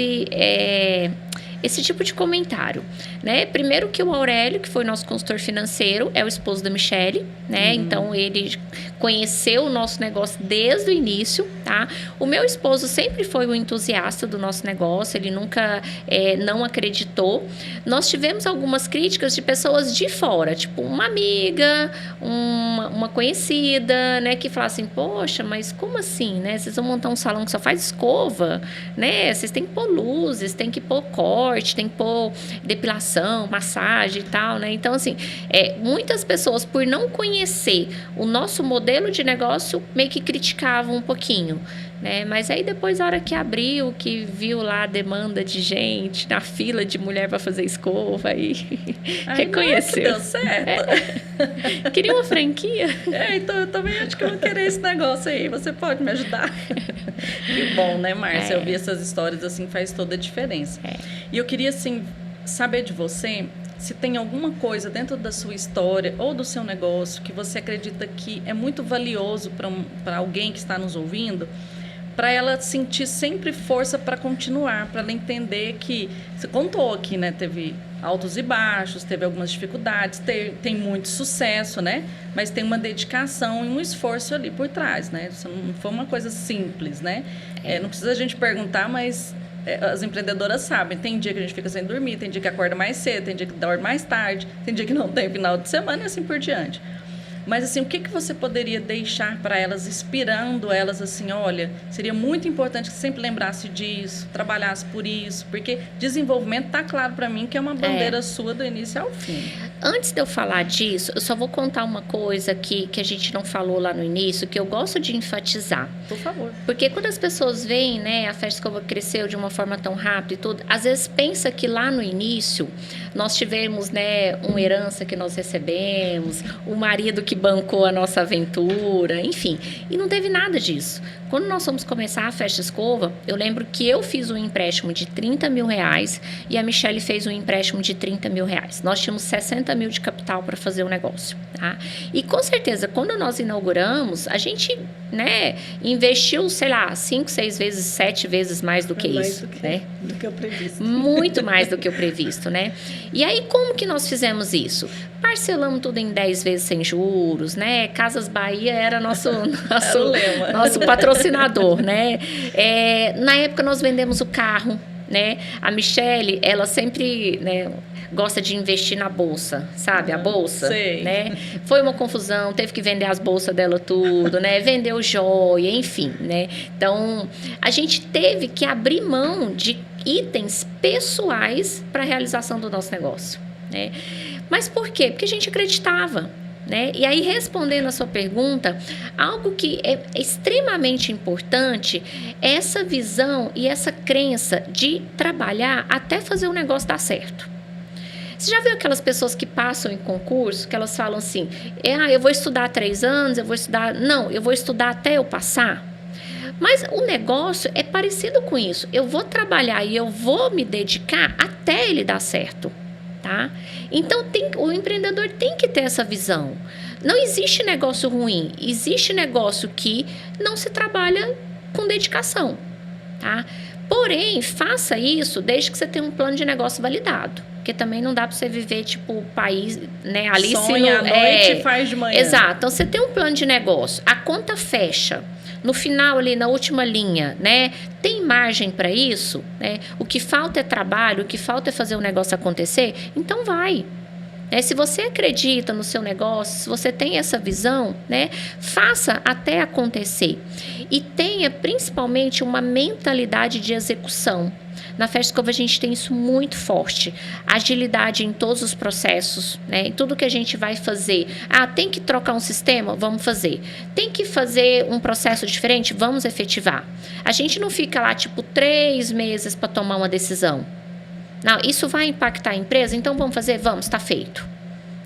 tipo de comentário, né? Primeiro que o Aurélio, que foi nosso consultor financeiro, é o esposo da Michelle, né? Então, ele conheceu o nosso negócio desde o início, tá? O meu esposo sempre foi um entusiasta do nosso negócio, ele nunca não acreditou. Nós tivemos algumas críticas de pessoas de fora, tipo uma amiga, uma conhecida, né? Que fala assim, poxa, mas como assim, né? Vocês vão montar um salão que só faz escova, né? Vocês têm que pôr luzes, tem que pôr corte, tem que pôr depilação, massagem e tal, né? Então, assim, muitas pessoas, por não conhecer o nosso modelo de negócio, meio que criticavam um pouquinho, né? Mas aí depois, a hora que abriu, que viu lá a demanda de gente, na fila de mulher para fazer escova, aí reconheceu. Deu certo. Queria uma franquia? Então eu também acho que eu vou querer esse negócio aí. Você pode me ajudar? Que bom, né, Márcia? Ouvir essas histórias assim faz toda a diferença. E eu queria, assim, saber de você se tem alguma coisa dentro da sua história ou do seu negócio que você acredita que é muito valioso para alguém que está nos ouvindo, para ela sentir sempre força para continuar, para ela entender que... Você contou aqui, né? Teve altos e baixos, teve algumas dificuldades, tem muito sucesso, né? Mas tem uma dedicação e um esforço ali por trás, né? Isso não foi uma coisa simples, né? Não precisa a gente perguntar, mas... as empreendedoras sabem, tem dia que a gente fica sem dormir, tem dia que acorda mais cedo, tem dia que dorme mais tarde, tem dia que não tem final de semana e assim por diante. Mas assim, o que você poderia deixar para elas, inspirando elas assim, olha, seria muito importante que sempre lembrasse disso, trabalhasse por isso, porque desenvolvimento está claro para mim que é uma bandeira sua do início ao fim. Antes de eu falar disso, eu só vou contar uma coisa que a gente não falou lá no início, que eu gosto de enfatizar. Por favor. Porque quando as pessoas veem, né, a Festa Escova cresceu de uma forma tão rápida e tudo, às vezes pensa que lá no início nós tivemos, né, uma herança que nós recebemos, o marido que bancou a nossa aventura, enfim. E não teve nada disso. Quando nós fomos começar a Festa Escova, eu lembro que eu fiz um empréstimo de R$30 mil e a Michelle fez um empréstimo de R$30 mil. Nós tínhamos R$60 50 mil de capital para fazer o negócio, tá? E com certeza, quando nós inauguramos, a gente, né, investiu, sei lá, 5, 6 vezes, 7 vezes mais do que isso, né? Do que o previsto. Muito mais do que o previsto, né? E aí, como que nós fizemos isso? Parcelamos tudo em 10 vezes sem juros, né? Casas Bahia era nosso patrocinador, né? Na época, nós vendemos o carro, né? A Michele, ela sempre, né, gosta de investir na bolsa, sabe? A bolsa, sei. Né? Foi uma confusão, teve que vender as bolsas dela tudo, né? Vendeu joia, enfim, né? Então, a gente teve que abrir mão de itens pessoais para a realização do nosso negócio, né? Mas por quê? Porque a gente acreditava, né? E aí, respondendo a sua pergunta, algo que é extremamente importante é essa visão e essa crença de trabalhar até fazer o negócio dar certo. Você já viu aquelas pessoas que passam em concurso, que elas falam assim, eu vou estudar 3 anos, eu vou estudar... Não, eu vou estudar até eu passar. Mas o negócio é parecido com isso. Eu vou trabalhar e eu vou me dedicar até ele dar certo. Tá? Então, o empreendedor tem que ter essa visão. Não existe negócio ruim, existe negócio que não se trabalha com dedicação, tá? Porém, faça isso desde que você tenha um plano de negócio validado, porque também não dá para você viver tipo o país, né? Ali sonha à noite e faz de manhã. Exato. Então, você tem um plano de negócio, a conta fecha. No final, ali, na última linha, né? Tem margem para isso? Né? O que falta é trabalho, o que falta é fazer o negócio acontecer? Então, vai. Se você acredita no seu negócio, se você tem essa visão, né? Faça até acontecer. E tenha, principalmente, uma mentalidade de execução. Na Festa Escova a gente tem isso muito forte. Agilidade em todos os processos, né? Em tudo que a gente vai fazer. Tem que trocar um sistema? Vamos fazer. Tem que fazer um processo diferente? Vamos efetivar. A gente não fica lá, 3 meses para tomar uma decisão. Não, isso vai impactar a empresa? Então vamos fazer? Vamos, está feito.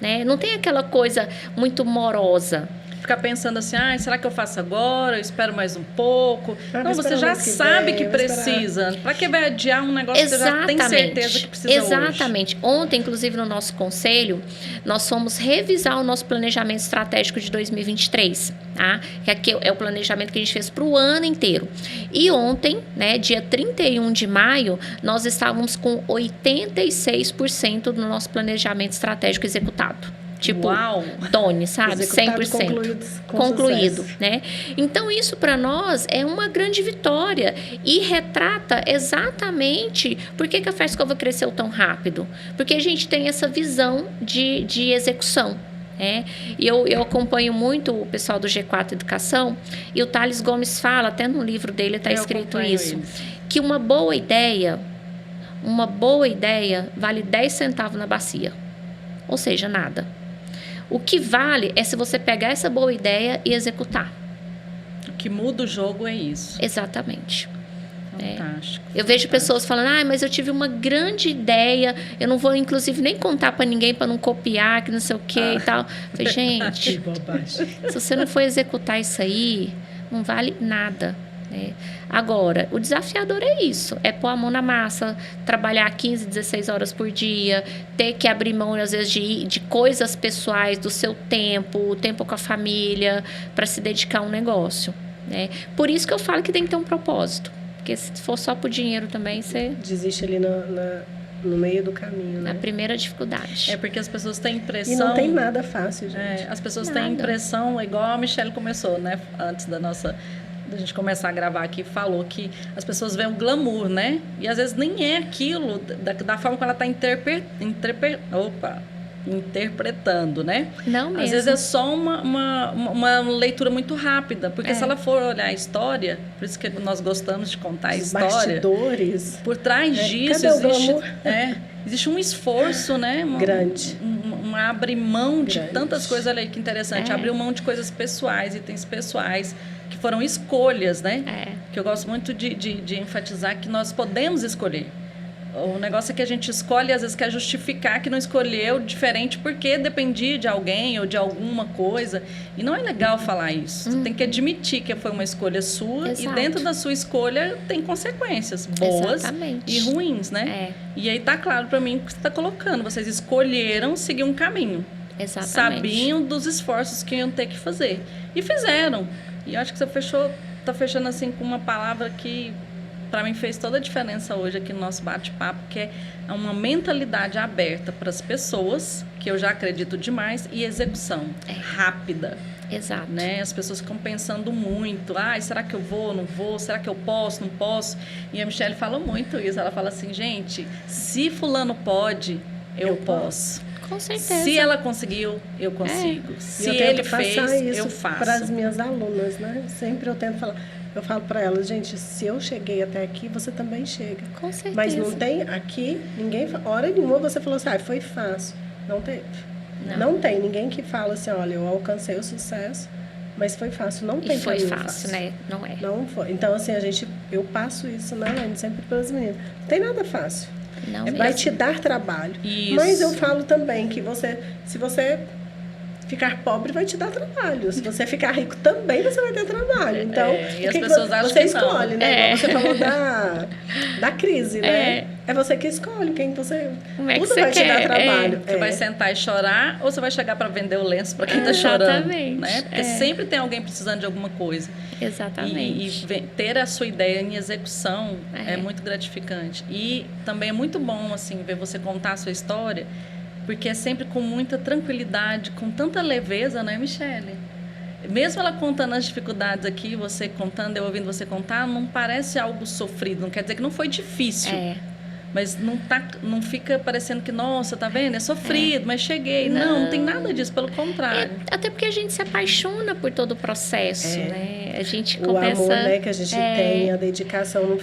Né? Não tem aquela coisa muito morosa. Ficar pensando assim, será que eu faço agora? Eu espero mais um pouco. Não, você já sabe que precisa. Para que vai adiar um negócio que você já tem certeza que precisa hoje? Exatamente. Ontem, inclusive, no nosso conselho, nós fomos revisar o nosso planejamento estratégico de 2023. Tá? Que aqui é o planejamento que a gente fez para o ano inteiro. E ontem, né, dia 31 de maio, nós estávamos com 86% do nosso planejamento estratégico executado. Uau. Doni, sabe? 100%. Concluído, né? Então, isso para nós é uma grande vitória e retrata exatamente por que a Festa Escova cresceu tão rápido. Porque a gente tem essa visão de execução. E eu acompanho muito o pessoal do G4 Educação e o Thales Gomes fala, até no livro dele está escrito isso, que uma boa ideia vale 10 centavos na bacia. Ou seja, nada. O que vale é se você pegar essa boa ideia e executar. O que muda o jogo é isso. Exatamente. Fantástico. Eu vejo pessoas falando, mas eu tive uma grande ideia, eu não vou, inclusive, nem contar para ninguém para não copiar, que não sei o quê e tal. Falei, gente, que bobagem. Se você não for executar isso aí, não vale nada. Agora, o desafiador é isso, é pôr a mão na massa, trabalhar 15, 16 horas por dia, ter que abrir mão, às vezes, de coisas pessoais, do seu tempo, tempo com a família, para se dedicar a um negócio. Por isso que eu falo que tem que ter um propósito, porque se for só por dinheiro também, você... Desiste ali no meio do caminho, né? A primeira dificuldade. Porque as pessoas têm impressão... E não tem nada fácil, gente. As pessoas têm impressão, igual a Michele começou, né? Antes da gente começar a gravar aqui, falou que as pessoas veem o glamour, né? E às vezes nem é aquilo da forma como ela está interpretando, né? Não mesmo. Às vezes é só uma leitura muito rápida, porque se ela for olhar a história, por isso que nós gostamos de contar a história. Bastidores. Por trás disso existe um esforço, né? Grande. Abrir mão de tantas coisas, olha aí que interessante, abrir mão de coisas pessoais, itens pessoais, que foram escolhas, né? Que eu gosto muito de enfatizar que nós podemos escolher. O negócio é que a gente escolhe, às vezes quer justificar que não escolheu diferente porque dependia de alguém ou de alguma coisa. E não é legal falar isso. Você tem que admitir que foi uma escolha sua. Exato. E dentro da sua escolha tem consequências boas e ruins, né? E aí tá claro para mim o que você está colocando. Vocês escolheram seguir um caminho. Exatamente. Sabiam dos esforços que iam ter que fazer. E fizeram. E eu acho que você tá fechando assim com uma palavra que para mim fez toda a diferença hoje aqui no nosso bate-papo, que é uma mentalidade aberta para as pessoas, que eu já acredito demais, e execução rápida. Exato. Né? As pessoas ficam pensando muito, será que eu vou, não vou? Será que eu posso, não posso? E a Michelle fala muito isso, ela fala assim, gente, se fulano pode, eu posso. Com certeza. Se ela conseguiu, eu consigo. Se ele fez, eu faço. Para as minhas alunas, né? Sempre eu tento falar. Eu falo para elas, gente, se eu cheguei até aqui, você também chega. Com certeza. Mas não tem aqui, ninguém... Hora nenhuma você falou assim, foi fácil. Não teve. Não tem ninguém que fala assim, olha, eu alcancei o sucesso, mas foi fácil. Não tem foi fácil, né? Não é. Não foi. Então, assim, eu passo isso na Elaine, sempre para as meninas. Não tem nada fácil. Não vai te dar trabalho. Isso. Mas eu falo também que se você ficar pobre, vai te dar trabalho. Se você ficar rico, também você vai ter trabalho. Então, e as pessoas acham você que escolhe, não. né? Você falou da crise, né? É você que escolhe quem você... Tudo vai te dar trabalho. Você vai sentar e chorar ou você vai chegar para vender o lenço para quem está chorando? Né? Porque sempre tem alguém precisando de alguma coisa. Exatamente. E ter a sua ideia em execução é muito gratificante. E também é muito bom, assim, ver você contar a sua história, porque é sempre com muita tranquilidade, com tanta leveza, né, Michelle? Mesmo ela contando as dificuldades aqui, você contando, eu ouvindo você contar, não parece algo sofrido, não quer dizer que não foi difícil. Mas não fica parecendo que, nossa, tá vendo? É sofrido, mas cheguei. Não tem nada disso, pelo contrário. Até porque a gente se apaixona por todo o processo, né? A gente começa... O amor, né, que a gente tem, a dedicação no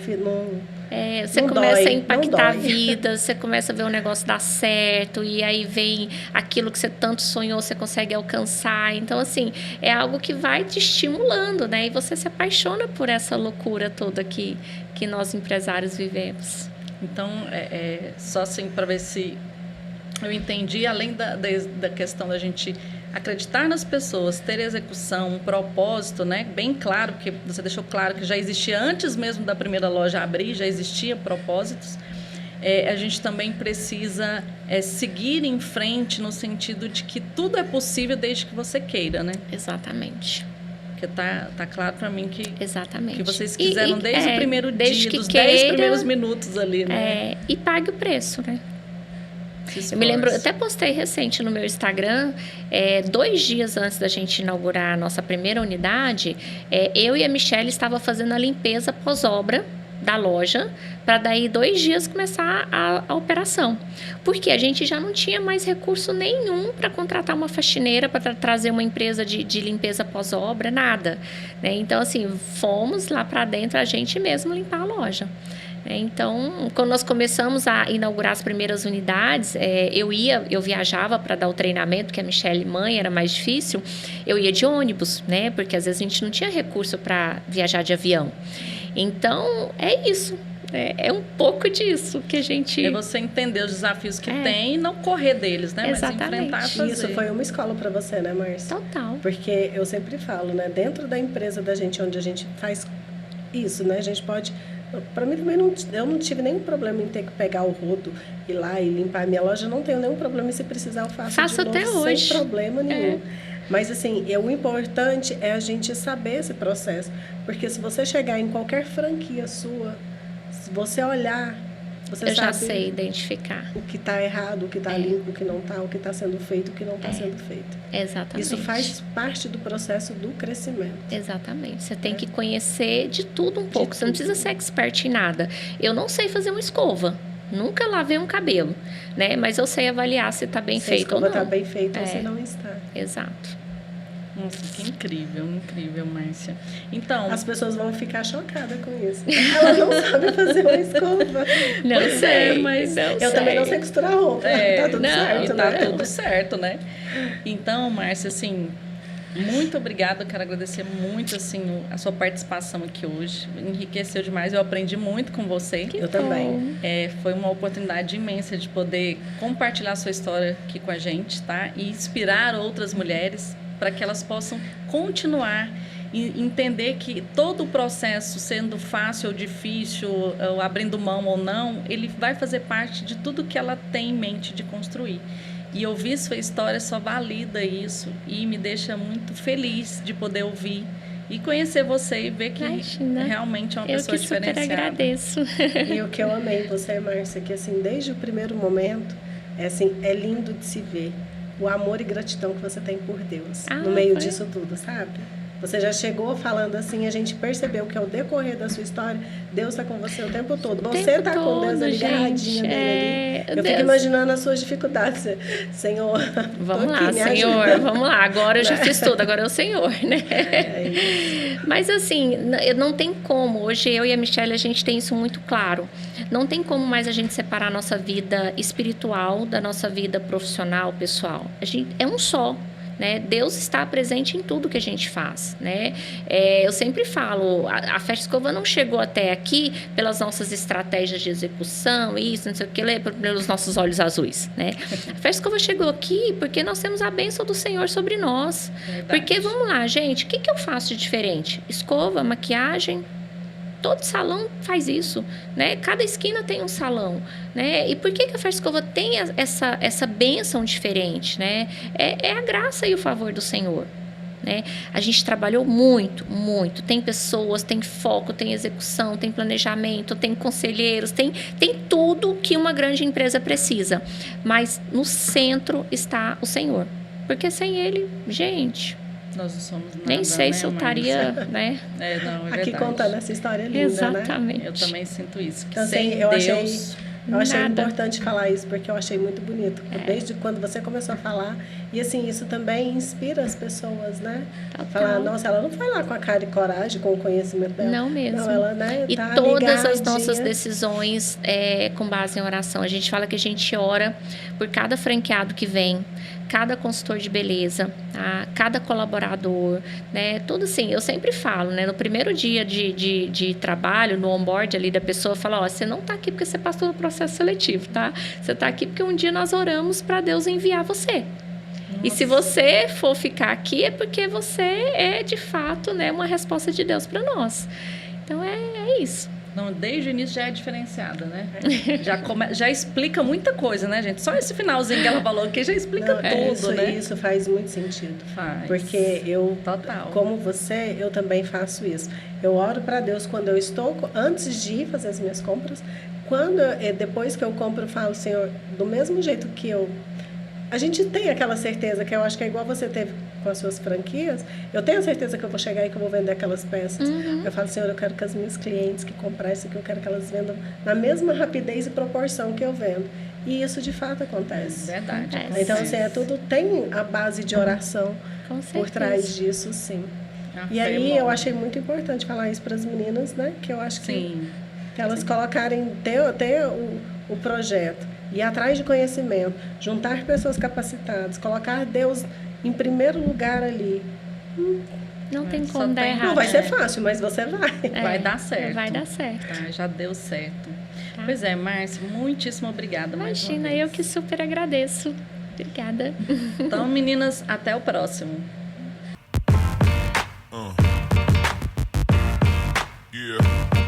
você começa a impactar vidas, você começa a ver o negócio dar certo, e aí vem aquilo que você tanto sonhou, você consegue alcançar. Então, assim, é algo que vai te estimulando, né? E você se apaixona por essa loucura toda que nós empresários vivemos. Então, só assim, para ver se eu entendi, além da questão da gente acreditar nas pessoas, ter execução, um propósito, né? Bem claro, porque você deixou claro que já existia antes mesmo da primeira loja abrir, já existia propósitos. A gente também precisa seguir em frente no sentido de que tudo é possível desde que você queira, né? Exatamente. Porque tá claro para mim que, exatamente, que vocês quiseram desde o primeiro dia, dos 10 primeiros minutos ali, né? E pague o preço, né? Eu me lembro, eu até postei recente no meu Instagram, 2 dias antes da gente inaugurar a nossa primeira unidade, eu e a Michelle estava fazendo a limpeza pós-obra da loja, para daí 2 dias começar a operação. Porque a gente já não tinha mais recurso nenhum para contratar uma faxineira, para trazer uma empresa de limpeza pós-obra, nada. Né? Então, assim, fomos lá para dentro a gente mesmo limpar a loja. Então, quando nós começamos a inaugurar as primeiras unidades, eu viajava para dar o treinamento, que a Michelle mãe era mais difícil, eu ia de ônibus, né? Porque às vezes a gente não tinha recurso para viajar de avião. Então, é isso. É um pouco disso que a gente... É você entender os desafios que tem e não correr deles, né? Exatamente. Mas enfrentar, fazer. Isso foi uma escola para você, né, Márcia? Total. Porque eu sempre falo, né? Dentro da empresa da gente, onde a gente faz isso, né? A gente pode... Para mim também, eu não tive nenhum problema em ter que pegar o rodo, ir lá e limpar a minha loja. Não tenho nenhum problema e se precisar eu faço de novo, até hoje. Sem problema nenhum. Mas, assim, o importante é a gente saber esse processo. Porque se você chegar em qualquer franquia sua, se você olhar, você eu sabe... já sei identificar. O que está errado, o que está limpo, o que não está, o que está sendo feito, o que não está sendo feito. Exatamente. Isso faz parte do processo do crescimento. Exatamente. Você tem que conhecer de tudo um pouco. Você não precisa ser expert em nada. Eu não sei fazer uma escova. Nunca lavei um cabelo, né? Mas eu sei avaliar se está bem feito ou não. Se a escova está bem feita ou se não está. Exato. Nossa, que incrível, incrível, Márcia. Então... As pessoas vão ficar chocadas com isso. Ela não sabe fazer uma escova. Não sei, mas eu também não sei costurar roupa. Tá tudo certo, tá né? tudo certo, né? Então, Márcia, assim... Muito obrigada, eu quero agradecer muito assim, a sua participação aqui hoje. Enriqueceu demais, eu aprendi muito com você. Eu também. Foi uma oportunidade imensa de poder compartilhar a sua história aqui com a gente, tá? E inspirar outras mulheres para que elas possam continuar e entender que todo o processo, sendo fácil ou difícil, ou abrindo mão ou não, ele vai fazer parte de tudo que ela tem em mente de construir. E ouvir sua história só valida isso e me deixa muito feliz de poder ouvir e conhecer você e ver que realmente é uma pessoa diferenciada. Eu que super agradeço. E o que eu amei em você, Márcia, que assim, desde o primeiro momento, é lindo de se ver o amor e gratidão que você tem por Deus no meio disso tudo, sabe? Você já chegou falando assim, a gente percebeu que ao decorrer da sua história, Deus está com você o tempo todo. Você está com Deus ali, agarradinha dele ali. Eu fico imaginando as suas dificuldades. Senhor, vamos lá, Senhor, vamos lá. Agora eu já fiz tudo, agora é o Senhor, né? Mas assim, não tem como. Hoje eu e a Michelle, a gente tem isso muito claro. Não tem como mais a gente separar a nossa vida espiritual da nossa vida profissional, pessoal. A gente é um só. Né? Deus está presente em tudo que a gente faz, né? Eu sempre falo, a Festa Escova não chegou até aqui pelas nossas estratégias de execução, isso, não sei o que, pelos nossos olhos azuis, né? A Festa Escova chegou aqui porque nós temos a bênção do Senhor sobre nós. Verdade. Porque, vamos lá, gente, o que eu faço de diferente? Escova, maquiagem... Todo salão faz isso, né? Cada esquina tem um salão, né? E por que a Festa Escova tem essa bênção diferente, né? É a graça e o favor do Senhor, né? A gente trabalhou muito, muito. Tem pessoas, tem foco, tem execução, tem planejamento, tem conselheiros, tem tudo que uma grande empresa precisa. Mas no centro está o Senhor. Porque sem Ele, gente... Nós não somos nada, nem sei se eu estaria, né? É verdade. Aqui contando essa história linda, exatamente. Né? Eu também sinto isso. Que então, sem eu Deus... Eu achei importante falar isso, porque eu achei muito bonito. Desde quando você começou a falar. E, assim, isso também inspira as pessoas, né? Falar, nossa, ela não foi lá com a cara e coragem, com o conhecimento dela. Não mesmo. Não, ela, né, e tá todas as nossas decisões com base em oração. A gente fala que a gente ora por cada franqueado que vem, cada consultor de beleza, tá? Cada colaborador, né? Tudo assim, eu sempre falo, né? No primeiro dia de trabalho, no onboard ali da pessoa, eu falo, você não tá aqui porque você passou no processo seletivo, tá? Você tá aqui porque um dia nós oramos para Deus enviar você. Nossa. E se você for ficar aqui, é porque você é, de fato, né, uma resposta de Deus para nós. Então, é isso. Não, desde o início já é diferenciada, né? Já explica muita coisa, né, gente? Só esse finalzinho que ela falou aqui já explica tudo, né? Isso faz muito sentido. Faz. Porque como você, eu também faço isso. Eu oro para Deus quando eu estou, antes de ir fazer as minhas compras, depois que eu compro, eu falo, Senhor, do mesmo jeito que a gente tem aquela certeza, que eu acho que é igual você teve com as suas franquias, eu tenho a certeza que eu vou chegar e que eu vou vender aquelas peças. Eu falo, Senhor, eu quero que as minhas clientes que comprar isso aqui, eu quero que elas vendam na mesma rapidez e proporção que eu vendo. E isso, de fato, acontece. Verdade. Então, assim, tudo tem a base de oração por trás disso, sim. E aí, eu achei muito importante falar isso para as meninas, né? Que eu acho que elas colocarem, ter o projeto, ir atrás de conhecimento, juntar pessoas capacitadas, colocar Deus em primeiro lugar ali. Não tem como dar errado. Não vai ser fácil, mas você vai. Vai dar certo. Vai dar certo. Já deu certo. Tá. Pois é, Márcia, muitíssimo obrigada. Imagina, eu que super agradeço. Obrigada. Então, meninas, até o próximo. Yeah.